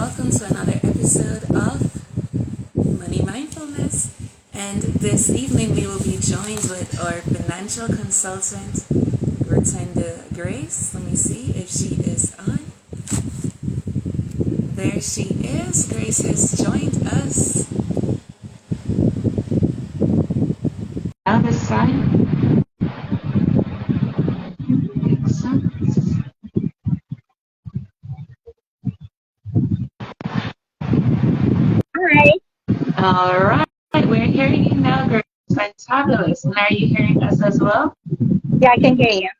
welcome to another episode of Money Mindfulness. And this evening we will be joined with our financial consultant, Rotenda Grace. Let me see if she is on. There she is. Grace has joined us. Now this side. Excellent. Hi. All right, we're hearing you now, Grace. Fantabulous. And are you hearing us as well? Yeah, I can hear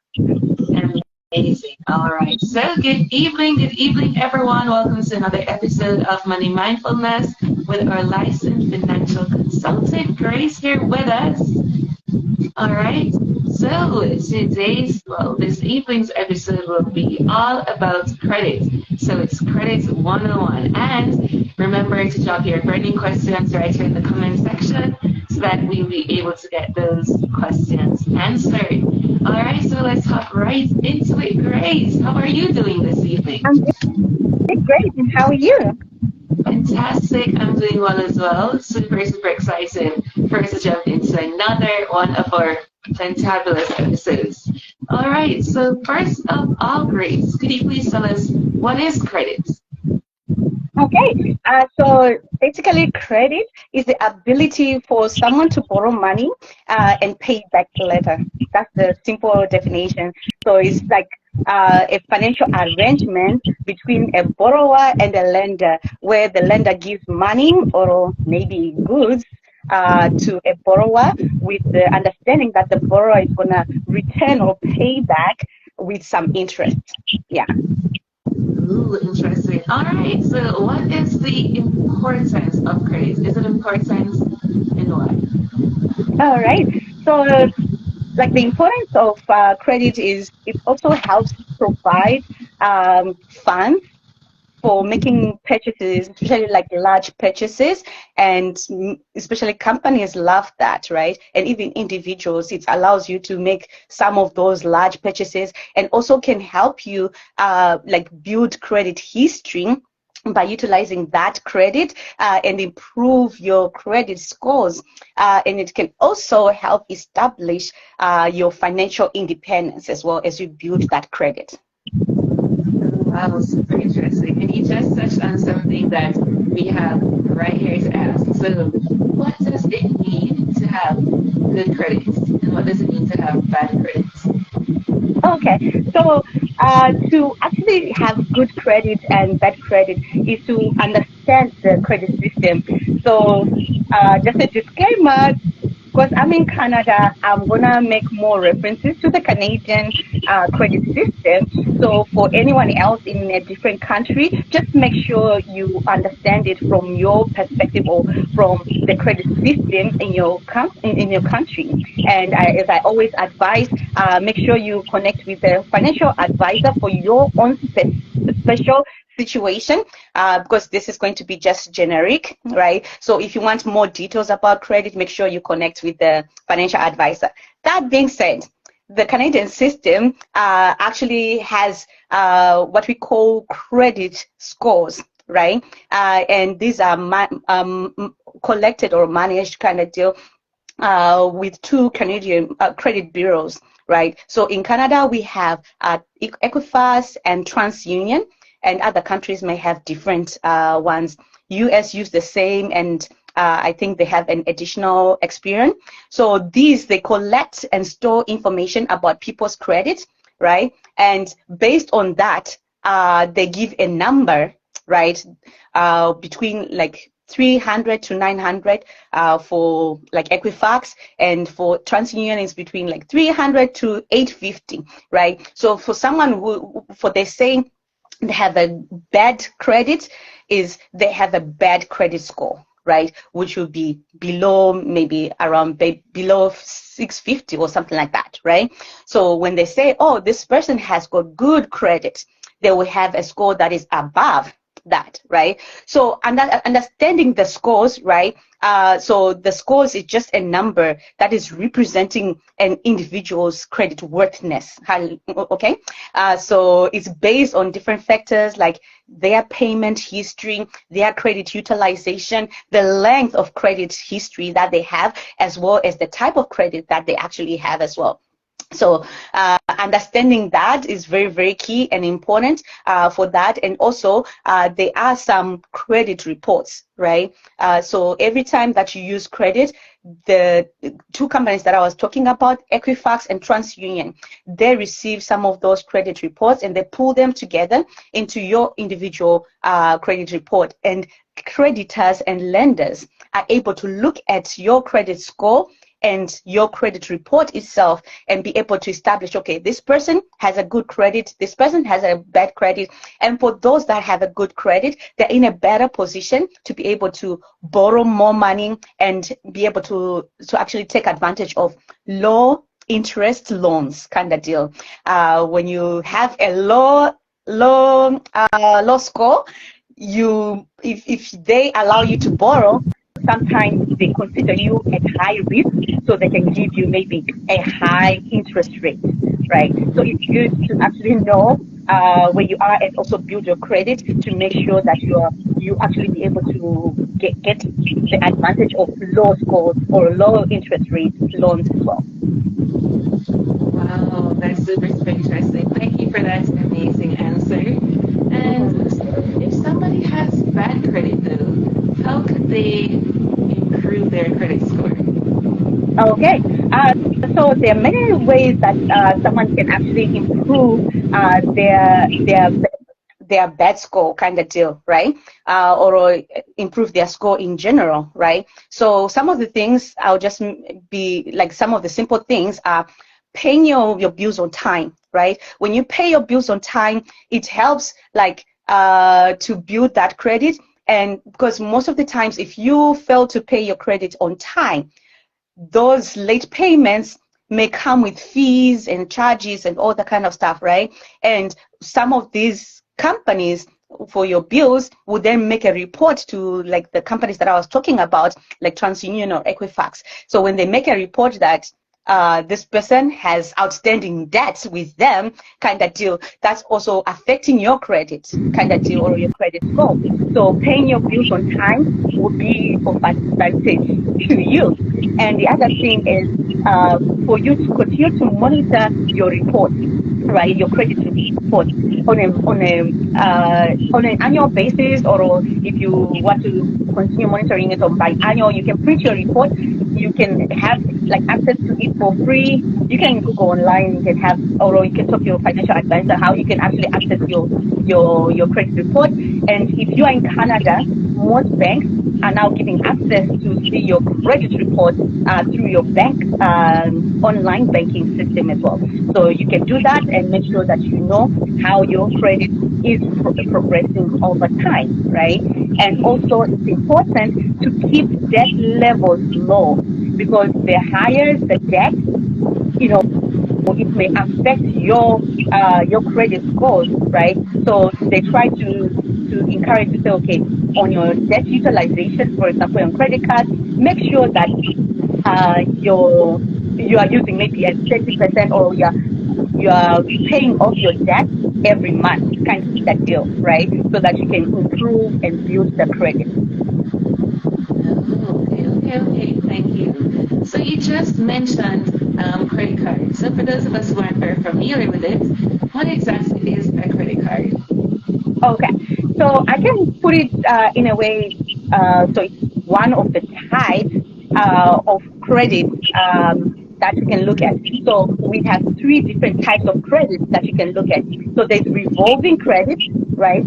Amazing. All right. So, good evening, everyone. Welcome to another episode of Money Mindfulness with our licensed financial consultant, Grace, here with us. All right. So, this evening's episode will be all about credit. So, it's credit 101. And remember to drop your burning questions right here in the comment section so that we'll be able to get those questions answered. All right. So, let's hop right into it. Grace, how are you doing this evening? I'm doing great. And how are you? Fantastic. I'm doing well as well. Super, super excited for us to jump into another one of our fantabulous episodes. All right. So first of all, Grace, could you please tell us what is credit? Okay. So basically, credit is the ability for someone to borrow money and pay it back later. That's the simple definition. So it's like a financial arrangement between a borrower and a lender, where the lender gives money or maybe goods to a borrower with the understanding that the borrower is going to return or pay back with some interest. Yeah. Ooh, interesting. All right. So what is the importance of credit? Is it important in what? All right. So, like the importance of credit is it also helps provide funds for making purchases, especially like large purchases, and especially companies love that, right? And even individuals, it allows you to make some of those large purchases, and also can help you like build credit history by utilizing that credit and improve your credit scores. And it can also help establish your financial independence as well as you build that credit. Wow, super interesting. And you just touched on something that we have right here to ask. So, what does it mean to have good credit? And what does it mean to have bad credit? Okay, so to actually have good credit and bad credit is to understand the credit system. So just a disclaimer, because I'm in Canada, I'm gonna make more references to the Canadian credit system. So for anyone else in a different country, just make sure you understand it from your perspective or from the credit system in your in your country. And as I always advise, make sure you connect with a financial advisor for your own special situation, because this is going to be just generic, right? So if you want more details about credit, make sure you connect with the financial advisor. That being said, the Canadian system actually has what we call credit scores, right? And these are collected or managed kind of deal with two Canadian credit bureaus, right? So in Canada, we have Equifax and TransUnion, and other countries may have different ones. US use the same, and I think they have an additional Experian. So these, they collect and store information about people's credit, right? And based on that, they give a number, right? Between like 300 to 900 for like Equifax, and for TransUnion is between like 300 to 850, right? So for someone who, for they saying they have a bad credit, is they have a bad credit score, right? Which will be below, maybe around below 650 or something like that, right? So when they say, oh, this person has got good credit, they will have a score that is above that, right? So understanding the scores, right? So the scores is just a number that is representing an individual's credit worthiness. Okay, so it's based on different factors like their payment history, their credit utilization, the length of credit history that they have, as well as the type of credit that they actually have as well. So understanding that is very, very key and important for that. And also, there are some credit reports, right? So every time that you use credit, the two companies that I was talking about, Equifax and TransUnion, they receive some of those credit reports and they pull them together into your individual credit report. And creditors and lenders are able to look at your credit score and your credit report itself and be able to establish, okay, this person has a good credit, this person has a bad credit. And for those that have a good credit, they're in a better position to be able to borrow more money and be able to actually take advantage of low interest loans kind of deal. When you have a low score, if they allow you to borrow, sometimes they consider you at high risk, so they can give you maybe a high interest rate, right? So it's good to actually know where you are and also build your credit to make sure that you actually be able to get the advantage of low scores or low interest rate loans as well. Wow, that's super, super interesting. Thank you for that amazing answer. And so if somebody has bad credit though, how could they improve their credit score? Okay, so there are many ways that someone can actually improve their bad score kind of deal, right? Or improve their score in general, right? So some of the things I'll just be like some of the simple things are paying your bills on time, right? When you pay your bills on time, it helps like to build that credit. And because most of the times, if you fail to pay your credit on time, those late payments may come with fees and charges and all that kind of stuff, right? And some of these companies for your bills would then make a report to like the companies that I was talking about, like TransUnion or Equifax. So when they make a report that this person has outstanding debts with them kind of deal, that's also affecting your credit kind of deal or your credit score. So paying your bills on time will be of advantage to you. And the other thing is for you to continue to monitor your report, right? Your credit report on an annual basis, or if you want to continue monitoring it on biannual, you can print your report. You can have like access to it for free. You can go online. You can have, or you can talk to your financial advisor how you can actually access your credit report. And if you are in Canada, most banks are now giving access to see your credit report through your bank online banking system as well. So you can do that and make sure that you know how your credit is progressing over time, right? And also it's important to keep debt levels low, because the higher the debt, it may affect your credit scores, right? So they try to encourage to say, okay, on your debt utilization, for example, on credit cards, make sure that you are using maybe a 30%, or you are paying off your debt every month, kind of that deal, right? So that you can improve and build the credit. Oh, okay. Thank you. So you just mentioned credit cards. So for those of us who aren't very familiar with it, what exactly is a credit card? Okay, so I can put it in a way. So it's one of the types of credit that you can look at. So we have three different types of credit that you can look at. So there's revolving credit, right?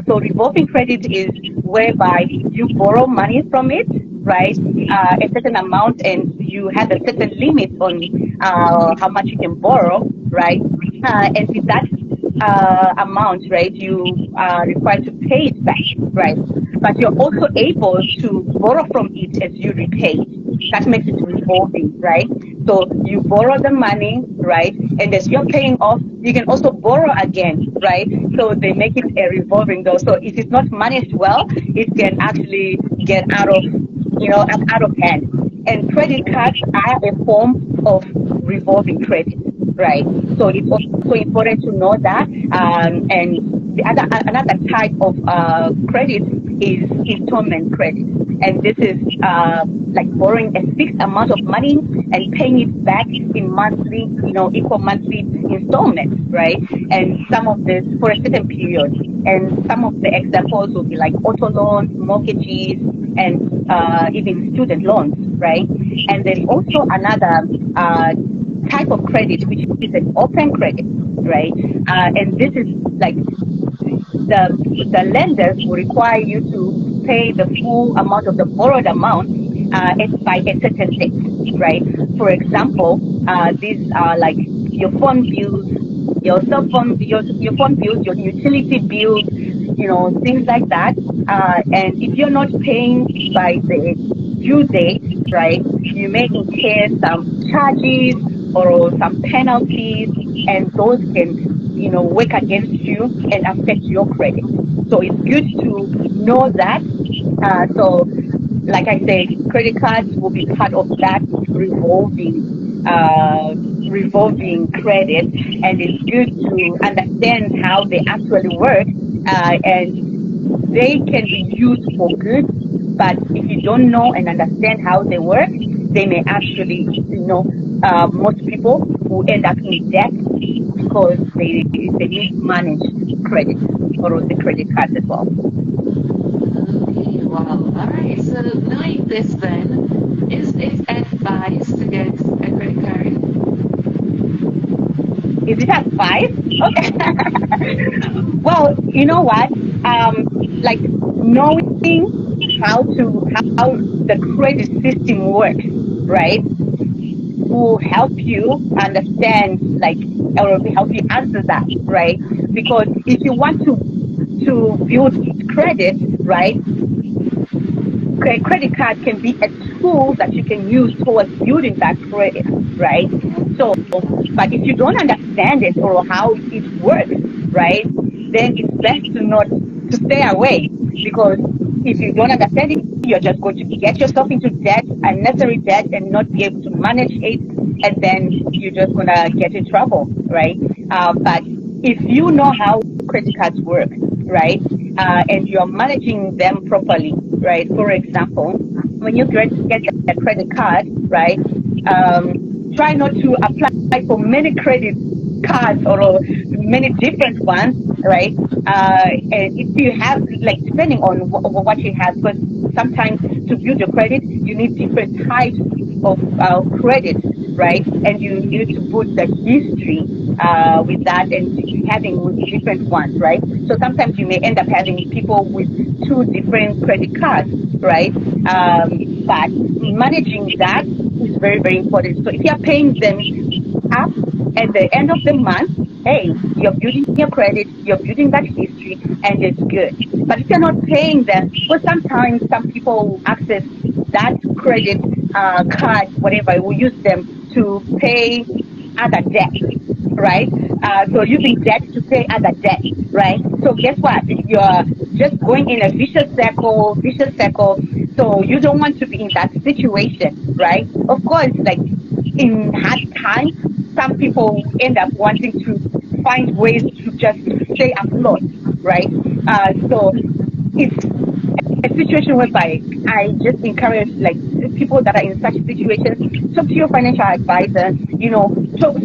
So revolving credit is whereby you borrow money from it, right? A certain amount, and you have a certain limit on how much you can borrow, right? And with that amount, right, you are required to pay it back, right? But you're also able to borrow from it as you repay it. That makes it revolving, right? So you borrow the money, right? And as you're paying off, you can also borrow again, right? So they make it a revolving door. So if it's not managed well, it can actually get out of hand. And credit cards are a form of revolving credit, right? So it's also important to know that. And another type of credit is installment credit, and this is like borrowing a fixed amount of money and paying it back in monthly, equal monthly installments, right? And some of this for a certain period. And some of the examples will be like auto loans, mortgages, and even student loans, right? And there's also another type of credit, which is an open credit, right? And this is like the lenders will require you to pay the full amount of the borrowed amount by a certain date, right? For example, these are like your phone bills, your phone bills, your utility bills, things like that. And if you're not paying by the due date, right, you may incur some charges or some penalties, and those can, work against you and affect your credit. So it's good to know that. So, like I said, credit cards will be part of that revolving credit, and it's good to understand how they actually work, and they can be used for good. But if you don't know and understand how they work, they may actually, most people will end up in debt because they mismanage credit or the credit cards as well. Okay, wow. All right. So knowing this, then, is it advised to get a credit card? Is it advice? Okay. Well, you know what? Like knowing how the credit system works, right, will help you understand, like, or will help you answer that, right? Because if you want to build credit, right, credit card can be a tool that you can use towards building that credit, right? So, but if you don't understand it or how it works, right, then it's best to stay away, because if you don't understand it, you're just going to get yourself into debt, unnecessary debt, and not be able to manage it, and then you're just gonna get in trouble, right? But if you know how credit cards work, right, and you're managing them properly, right? For example, when you get a credit card, right, try not to apply for many credit cards or many different ones, right? And if you have, like, depending on what you have, because sometimes to build your credit, you need different types of credit, right? And you need to put the history with that, and having different ones, right? So sometimes you may end up having people with two different credit cards, right? But managing that is very, very important. So if you're paying them up at the end of the month, hey, you're building your credit, you're building that history, and it's good. But if you're not paying them, well, sometimes some people access that credit card, whatever, will use them to pay other debts, right? So using debt to pay other debt, right? So guess what? You're just going in a vicious circle. So you don't want to be in that situation, right? Of course, like in hard times, some people end up wanting to find ways to just stay afloat, right? So it's a situation whereby I just encourage, like, people that are in such situations, talk to your financial advisor,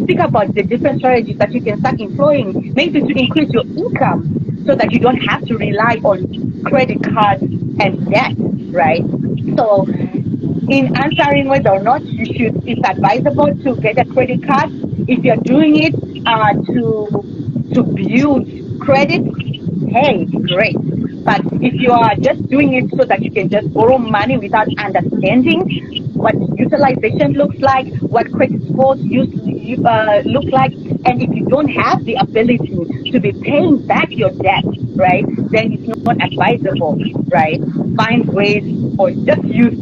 speak about the different strategies that you can start employing, maybe to increase your income so that you don't have to rely on credit cards and debt, right? So in answering whether or not it's advisable to get a credit card, if you're doing it to build credit, hey, great. But if you are just doing it so that you can just borrow money without understanding what utilization looks like, what credit scores look like, and if you don't have the ability to be paying back your debt, right, then it's not advisable, right? Find ways, or just use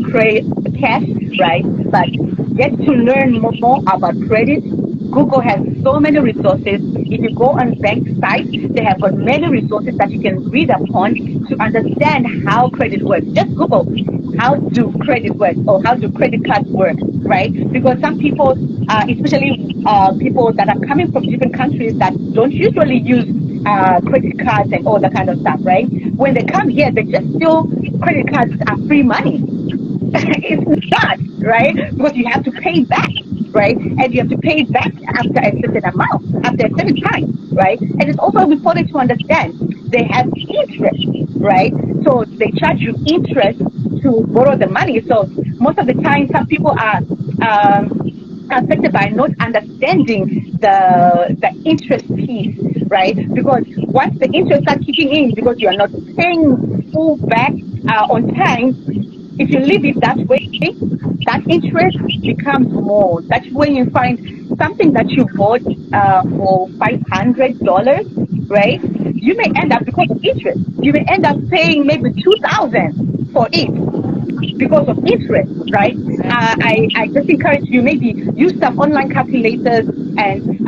cash, right? But get to learn more about credit, Google has so many resources. If you go on bank sites, they have got many resources that you can read upon to understand how credit works. Just Google how do credit work or how do credit cards work, right? Because some people, especially people that are coming from different countries that don't usually use credit cards and all that kind of stuff, right? When they come here, they just feel credit cards are free money. It's not, right? Because you have to pay back, right? And you have to pay back after a certain amount, after a certain time, right? And it's also important to understand they have interest, right? So they charge you interest to borrow the money. So most of the time, some people are affected by not understanding the interest piece, right? Because once the interest starts kicking in, because you are not paying full back on time, if you leave it that way, that interest becomes more. That's when you find something that you bought for $500, right? You may end up, because of interest, you may end up paying maybe 2,000 for it because of interest, right? I just encourage you, maybe use some online calculators and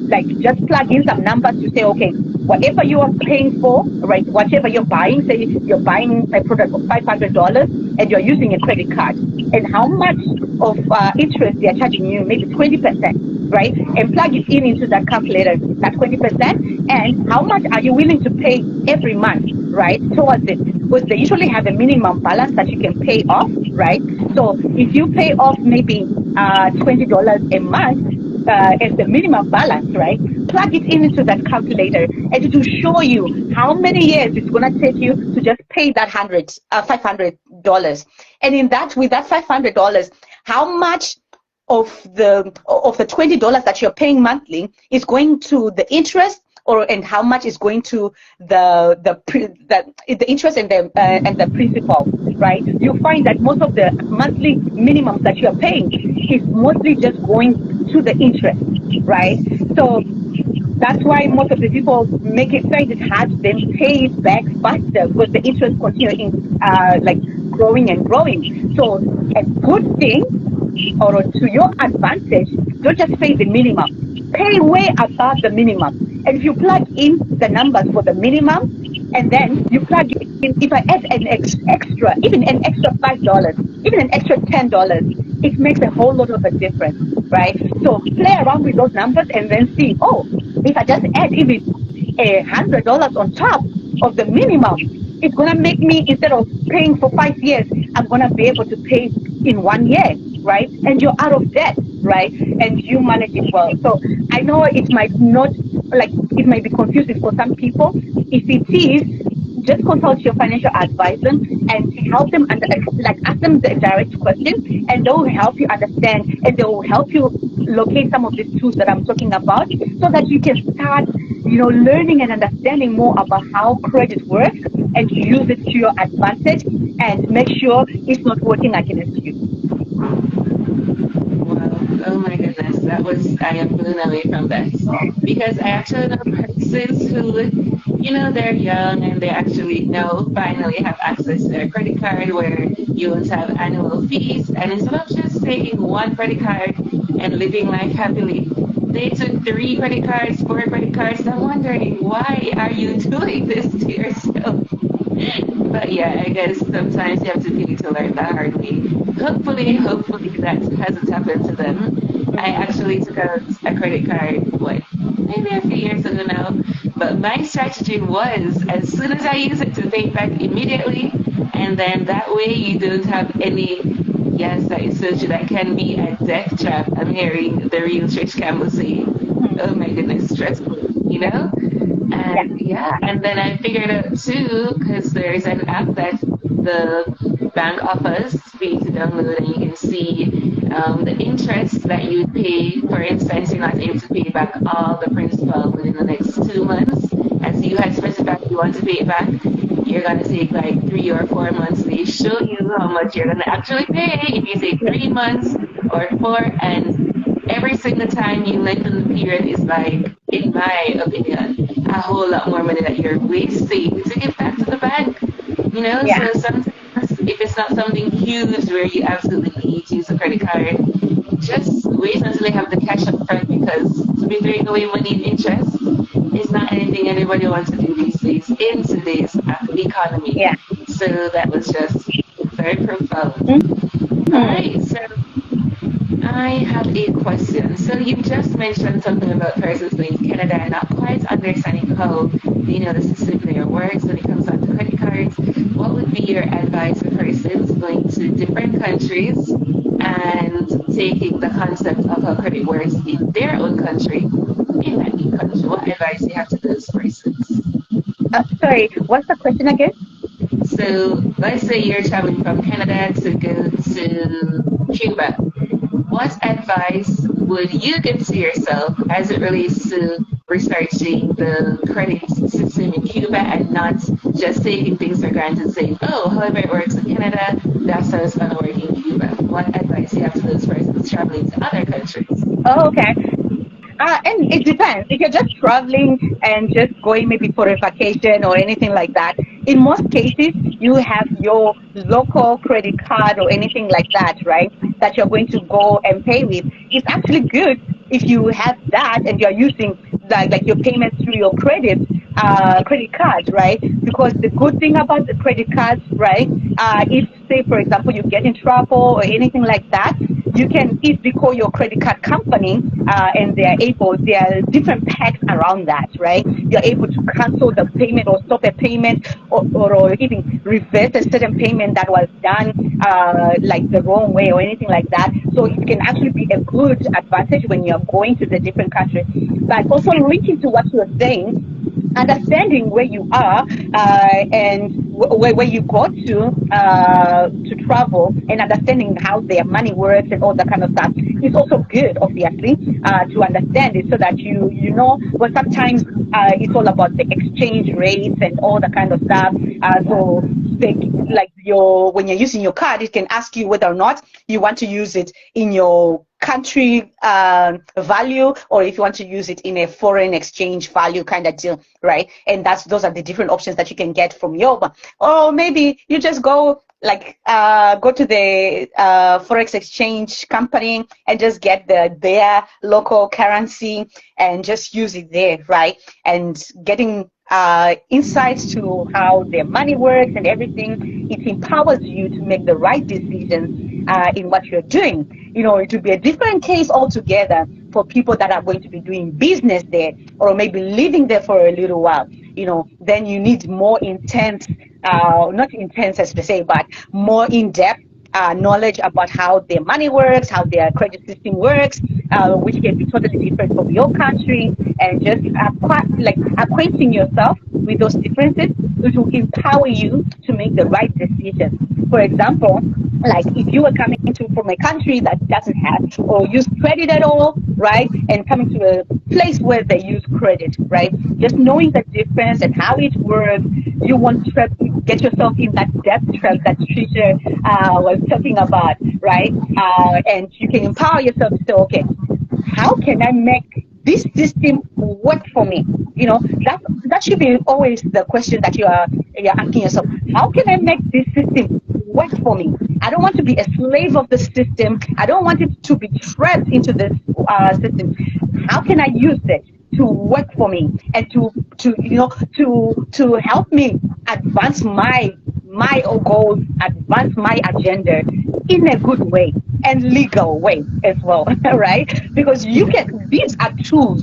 like just plug in some numbers to say, okay, whatever you are paying for, right, whatever you're buying, say you're buying a product for $500 and you're using a credit card, and how much of interest they are charging you, maybe 20%, right? And plug it in into that calculator, that 20%, and how much are you willing to pay every month, right, towards it? Because they usually have a minimum balance that you can pay off, right? So if you pay off maybe $20 a month as the minimum balance, right? Plug it into that calculator, and it will show you how many years it's gonna take you to just pay that $500. And in that, with that $500, how much of the $20 that you're paying monthly is going to the interest, or and how much is going to the interest and the principal, right? You'll find that most of the monthly minimums that you're paying is mostly just going to the interest, right? So that's why most of the people find it hard to then pay it back faster, because the interest continuing like growing and growing. So a good thing, or to your advantage, don't just pay the minimum. Pay way above the minimum. And if you plug in the numbers for the minimum, and then you plug in, if I add an extra, even an extra $5, even an extra $10, it makes a whole lot of a difference, right? So play around with those numbers and then see, oh, if I just add even $100 on top of the minimum, it's gonna make me, instead of paying for 5 years, I'm gonna be able to pay in 1 year, right? And you're out of debt, right? And you manage it well. So I know it might not, like, it might be confusing for some people. If it is, just consult your financial advisor and help them like ask them the direct question, and they will help you understand, and they will help you locate some of these tools that I'm talking about, so that you can start, learning and understanding more about how credit works, and use it to your advantage, and make sure it's not working against you. Wow. Oh my goodness. I am blown away from that. Because I actually know persons who, they're young and they actually now finally have access to their credit card where you won't have annual fees. And instead of just taking one credit card and living life happily, they took 3 credit cards, 4 credit cards. I'm wondering, why are you doing this to yourself? But yeah, I guess sometimes you have to pay to learn the hard way. Hopefully that hasn't happened to them. I actually took out a credit card, maybe a few years ago now. But my strategy was, as soon as I use it, to pay back immediately, and then that way you don't have any. Yes, that is so true. That can be a death trap. I'm hearing the real church camel say, "Oh my goodness, stressful," you know. Yeah. And yeah, and then I figured out too, because there's an app that the bank offers for you to download, and you can see the interest that you would pay. For instance, you're not able to pay back all the principal within the next 2 months, and so you had specified you want to pay it back. You're gonna take like 3 or 4 months. They show you how much you're gonna actually pay if you say 3 months or 4, and every single time you lengthen the period is like, in my opinion, a whole lot more money that you're wasting to give back to the bank. Yeah. So sometimes If it's not something huge where you absolutely need to use a credit card, just wait until they have the cash up front because to be throwing away money in interest is not anything anybody wants to do these days in today's economy. Yeah. So that was just very profound. All right, Mm-hmm. so I have a question. So you just mentioned something about persons going to Canada and not quite understanding how the system there works when it comes down to credit cards. What would be your advice for persons going to different countries and taking the concept of how credit works in their own country, in that new country? What advice do you have to those persons? Sorry, what's the question again? So let's say you're traveling from Canada to go to Cuba. What advice would you give to yourself as it relates to researching the credit system in Cuba and not just taking things for granted, saying, oh, however it works in Canada, that's how it's going to work in Cuba? What advice do you have to those persons traveling to other countries? Oh, okay. And it depends. If you're just traveling and just going maybe for a vacation or anything like that, in most cases, you have your local credit card or anything like that, right? That you're going to go and pay with. It's actually good if you have that and you're using like your payments through your credit cards, right? Because the good thing about the credit cards, right? If say for example you get in trouble or anything like that, you can easily call your credit card company, and there are different packs around that, right? You're able to cancel the payment or stop a payment, or even reverse a certain payment that was done like the wrong way or anything like that. So it can actually be a good advantage when you're going to the different countries. But also linking to what you're saying, understanding where you are, and where you go to travel, and understanding how their money works and all that kind of stuff is also good, obviously, to understand it so that you know. But sometimes it's all about the exchange rates and all that kind of stuff. So like your when you're using your card, it can ask you whether or not you want to use it in your country value, or if you want to use it in a foreign exchange value kind of deal, right? And those are the different options that you can get from your, or maybe you just go like go to the forex exchange company and just get their local currency and just use it there, right? And getting insights to how their money works and everything, it empowers you to make the right decisions in what you're doing. It will be a different case altogether for people that are going to be doing business there or maybe living there for a little while. Then you need more intense, not intense as per se, but more in-depth knowledge about how their money works, how their credit system works, which can be totally different from your country, and just acquainting yourself with those differences, which will empower you to make the right decision. For example, like if you were coming to from a country that doesn't have or use credit at all, right, and coming to a place where they use credit, right, just knowing the difference and how it works, you won't get yourself in that debt trap that Trisha was talking about, right? And you can empower yourself to say, okay, how can I make this system work for me? That should be always the question that you're asking yourself. How can I make this system work for me? I don't want to be a slave of the system. I don't want it to be trapped into this system. How can I use it to work for me and to help me advance my goals, advance my agenda in a good way and legal way as well, right? Because these are tools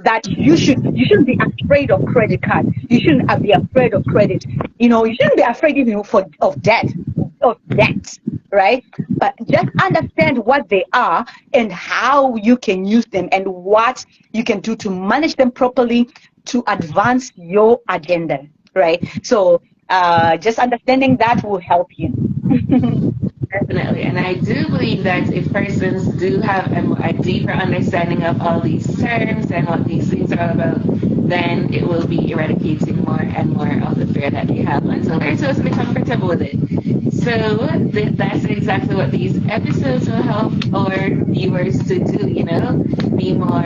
that you shouldn't be afraid of credit cards. You shouldn't be afraid of credit. You shouldn't be afraid even of debt, right? But just understand what they are and how you can use them and what you can do to manage them properly to advance your agenda, right? So just understanding that will help you. Definitely. And I do believe that if persons do have a deeper understanding of all these terms and what these things are all about, then it will be eradicating more and more of the fear that they have until they're totally comfortable with it. So that's exactly what these episodes will help our viewers to do, be more,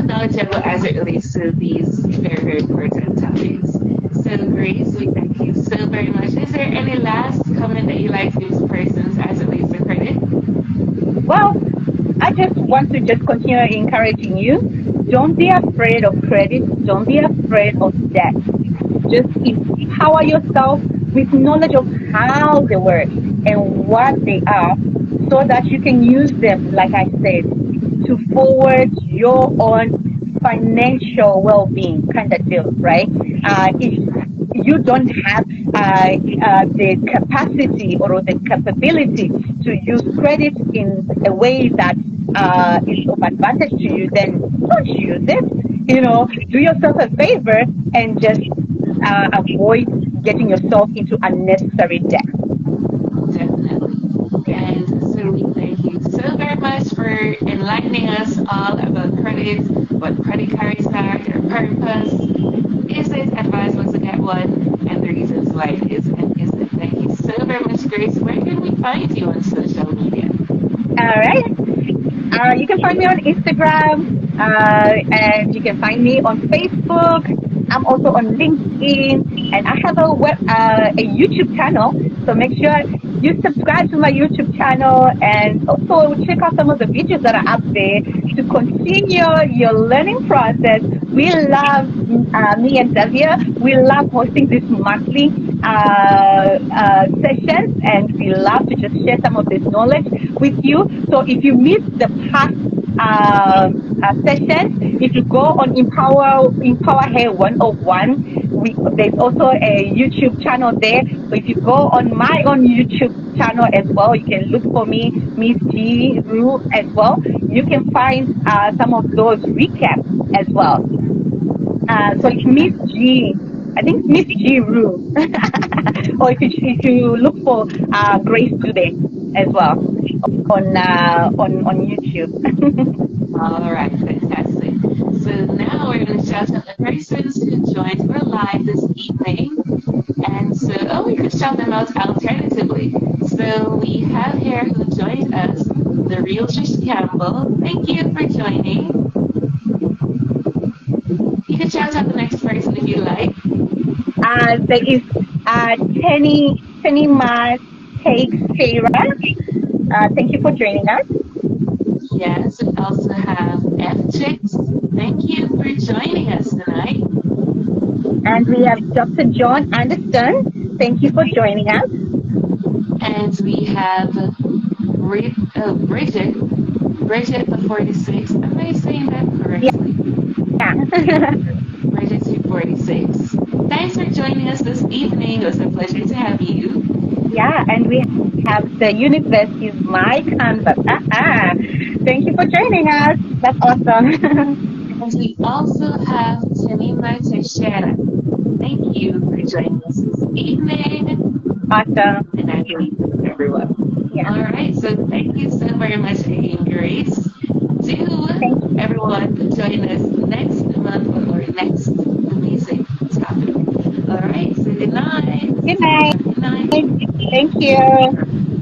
knowledgeable as it relates to these very, very important topics. So, Grace, we thank you so very much. Is there any last comment that you like to give persons as it relates to credit? Well, I just want to just continue encouraging you. Don't be afraid of credit. Don't be afraid of debt. Just empower yourself with knowledge of how they work and what they are so that you can use them, like I said, to forward your own financial well-being kind of deal, right? If you don't have the capacity or the capability to use credit in a way that is of advantage to you, then don't use it. Do yourself a favor and just avoid getting yourself into unnecessary debt. Definitely. Yeah. And so we thank you so very much for enlightening us all about credit, what credit cards are, their purpose, is it advisable to get one, and the reasons why it is and isn't. Thank you so very much, Grace. Where can we find you on social media? All right. You can find me on Instagram, and you can find me on Facebook. I'm also on LinkedIn, and I have a YouTube channel. So make sure you subscribe to my YouTube channel, and also check out some of the videos that are up there to continue your learning process. We love me and Xavier. We love hosting these monthly sessions, and we love to just share some of this knowledge with you. So if you missed the past sessions, if you go on Empower Hair 101, there's also a YouTube channel there. So if you go on my own YouTube channel as well, you can look for me, Miss G Rue as well. You can find some of those recaps as well. So it's Miss G. I think it's Miss G Rue. Or if you look for Grace today as well on YouTube. All right, fantastic. So now we're going to shout out the persons who joined our live this evening. And so, we could shout them out alternatively. So we have here who joined us, the real Trish Campbell. Thank you for joining. You can shout out the next person if you like. There is Tenny Ma Takes Sarah. Thank you for joining us. Yes, we also have F Chicks. Thank you for joining us tonight. And we have Dr. John Anderson. Thank you for joining us. And we have Bridget the 46. Am I saying that correctly? Yeah. Bridget 246. Thanks for joining us this evening. It was a pleasure to have you. Yeah, and we have The Universe is My Canvas. Thank you for joining us. That's awesome. And we also have Tanima Teixeira. Thank you for joining us this evening. Awesome. And I believe everyone. Yeah. All right, so thank you so very much again, Grace. Do Thank you. everyone join us next month for our next amazing topic. All right, so good night. Good night. Good night. Thank you.